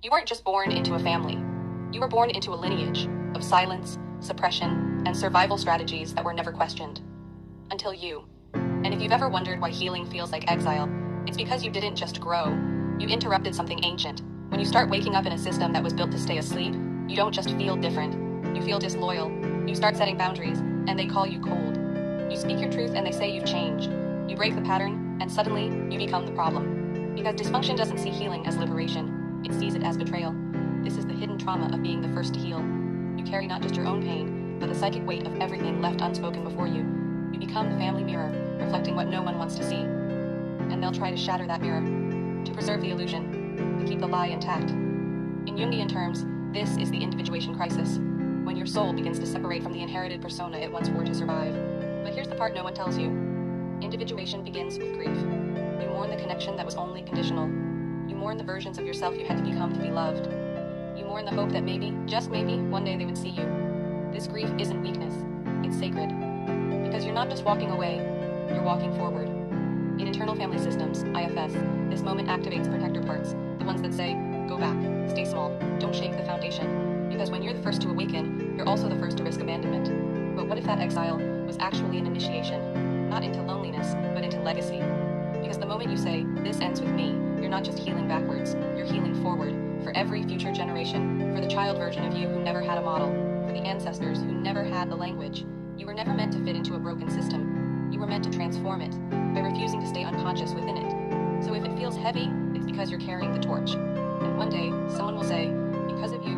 You weren't just born into a family. You were born into a lineage of silence, suppression, and survival strategies that were never questioned. Until you. And if you've ever wondered why healing feels like exile, it's because you didn't just grow. You interrupted something ancient. When you start waking up in a system that was built to stay asleep, you don't just feel different. You feel disloyal. You start setting boundaries, and they call you cold. You speak your truth, and they say you've changed. You break the pattern, and suddenly, you become the problem. Because dysfunction doesn't see healing as liberation. It sees it as betrayal. This is the hidden trauma of being the first to heal. You carry not just your own pain, but the psychic weight of everything left unspoken before you. You become the family mirror, reflecting what no one wants to see. And they'll try to shatter that mirror, to preserve the illusion, to keep the lie intact. In Jungian terms, this is the individuation crisis, when your soul begins to separate from the inherited persona it once wore to survive. But here's the part no one tells you. Individuation begins with grief. You mourn the connection that was only conditional. You mourn the versions of yourself you had to become to be loved. You mourn the hope that maybe, just maybe, one day they would see you. This grief isn't weakness, it's sacred. Because you're not just walking away, you're walking forward. In internal family systems, IFS, this moment activates protector parts, the ones that say, go back, stay small, don't shake the foundation. Because when you're the first to awaken, you're also the first to risk abandonment. But what if that exile was actually an initiation, not into loneliness, but into legacy? Because the moment you say, this ends with me, you're not just healing backwards, you're healing forward, for every future generation, for the child version of you who never had a model, for the ancestors who never had the language. You were never meant to fit into a broken system. You were meant to transform it, by refusing to stay unconscious within it. So if it feels heavy, it's because you're carrying the torch. And one day, someone will say, because of you,